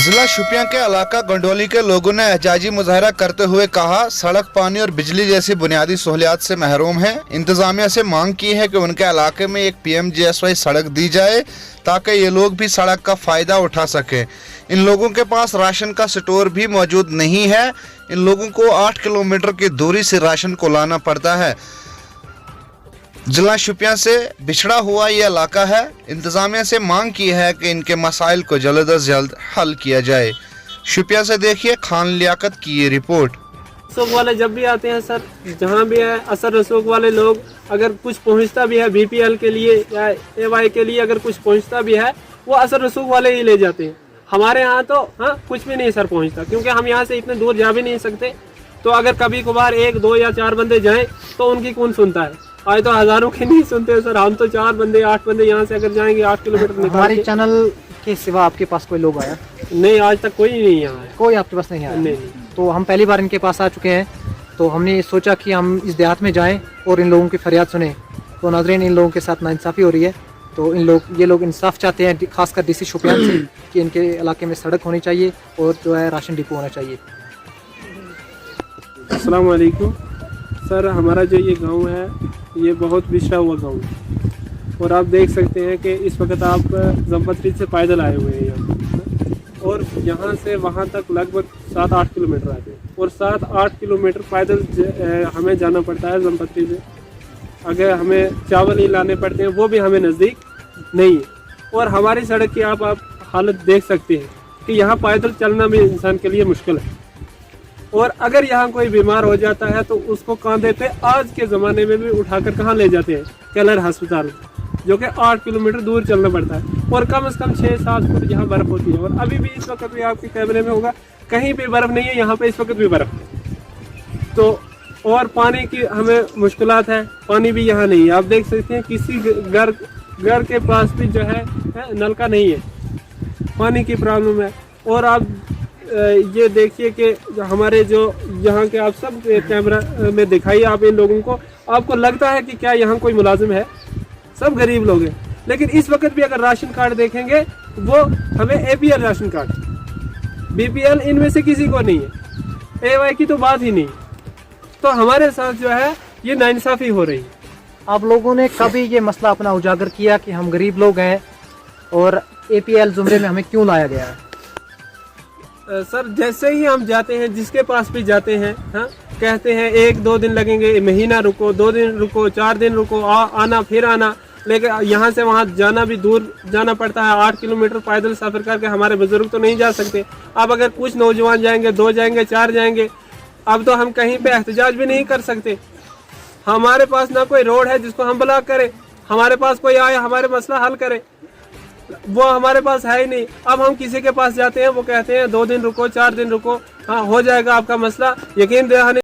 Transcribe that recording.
जिला शोपियां के इलाका गंडोली के लोगों ने एहजाजी मुजाहरा करते हुए कहा, सड़क, पानी और बिजली जैसी बुनियादी सहूलियात से महरूम हैं। इंतजामिया से मांग की है कि उनके इलाके में एक PMGSY सड़क दी जाए ताकि ये लोग भी सड़क का फ़ायदा उठा सकें। इन लोगों के पास राशन का स्टोर भी मौजूद नहीं है। इन लोगों को 8 किलोमीटर की दूरी से राशन को लाना पड़ता है। जिला शोपियां से बिछड़ा हुआ ये इलाका है। इंतजामिया से मांग की है कि इनके मसाइल को जल्द अज जल्द हल किया जाए। शोपियां से देखिए खान लियाकत की ये रिपोर्ट। रसूख वाले जब भी आते हैं सर, जहाँ भी है असर रसूख वाले लोग, अगर कुछ पहुँचता भी है BPL के लिए या AY के लिए, अगर कुछ पहुँचता भी है वो असर रसूख वाले ही ले जाते हैं। हमारे यहाँ तो कुछ भी नहीं सर पहुँचता, क्योंकि हम यहाँ से इतने दूर जा भी नहीं सकते। तो अगर कभी कभार 1, 2 या 4 बंदे जाएं तो उनकी कौन सुनता है। आज तो हजारों के नहीं सुनते सर। हम तो 4 बंदे 8 बंदे यहाँ से अगर जाएंगे 8 किलोमीटर निकाल हमारे चैनल के सिवा आपके पास कोई लोग आया? नहीं, आज तक कोई नहीं यहाँ है। कोई आपके पास नहीं आया? नहीं। तो हम पहली बार इनके पास आ चुके हैं, तो हमने सोचा कि हम इस देहात में जाएं और इन लोगों की फरियाद सुने। तो नाज़रीन, इन लोगों के साथ नाइंसाफ़ी हो रही है। तो ये लोग इंसाफ चाहते हैं, खासकर DC शोपियान से, कि इनके इलाके में सड़क होनी चाहिए और जो है राशन डिपो होना चाहिए। अस्सलाम वालेकुम सर, हमारा जो ये गांव है ये बहुत बिछड़ा हुआ गांव है और आप देख सकते हैं कि इस वक्त आप जमपत्री से पैदल आए हुए हैं यहाँ, और यहाँ से वहाँ तक लगभग 7-8 किलोमीटर आते हैं और 7-8 किलोमीटर पैदल हमें जाना पड़ता है जमपत्री से। अगर हमें चावल ही लाने पड़ते हैं वो भी हमें नज़दीक नहीं है। और हमारी सड़क की आप हालत देख सकते हैं कि यहाँ पैदल चलना भी इंसान के लिए मुश्किल है। और अगर यहाँ कोई बीमार हो जाता है तो उसको कांधे पे आज के ज़माने में भी उठाकर कहाँ ले जाते हैं? केलर अस्पताल, जो कि 8 किलोमीटर दूर चलना पड़ता है और कम से कम 6-7 फुट यहाँ बर्फ़ होती है। और अभी भी इस वक्त भी आपके कैमरे में होगा, कहीं पे बर्फ़ नहीं है, यहाँ पे इस वक्त भी बर्फ़ है। तो और पानी की हमें मुश्किलात है, पानी भी यहाँ नहीं है। आप देख सकते हैं किसी घर के पास भी जो है नलका नहीं है, पानी की प्रॉब्लम है। और आप ये देखिए कि हमारे जो यहाँ के, आप सब कैमरा में दिखाइए आप इन लोगों को, आपको लगता है कि क्या यहाँ कोई मुलाजिम है? सब गरीब लोग हैं। लेकिन इस वक्त भी अगर राशन कार्ड देखेंगे वो हमें APL राशन कार्ड, BPL इनमें से किसी को नहीं है, AY की तो बात ही नहीं। तो हमारे साथ जो है ये नाइंसाफ़ी हो रही है। आप लोगों ने कभी ये मसला अपना उजागर किया कि हम गरीब लोग हैं और APL जुमरे में हमें क्यों लाया गया है? सर, जैसे ही हम जाते हैं, जिसके पास भी जाते हैं, कहते हैं 1-2 दिन लगेंगे, महीना रुको, 2 दिन रुको, 4 दिन रुको, आना फिर आना। लेकिन यहाँ से वहाँ जाना भी दूर जाना पड़ता है, 8 किलोमीटर पैदल सफ़र करके। हमारे बुजुर्ग तो नहीं जा सकते। अब अगर कुछ नौजवान जाएंगे, 2 जाएंगे, 4 जाएंगे, अब तो हम कहीं पे एहतजाज भी नहीं कर सकते। हमारे पास ना कोई रोड है जिसको हम ब्लॉक करें, हमारे पास कोई आए हमारे मसला हल करे, वो हमारे पास है ही नहीं। अब हम किसी के पास जाते हैं, वो कहते हैं 2 दिन रुको, 4 दिन रुको, हाँ हो जाएगा आपका मसला। यकीन दहानी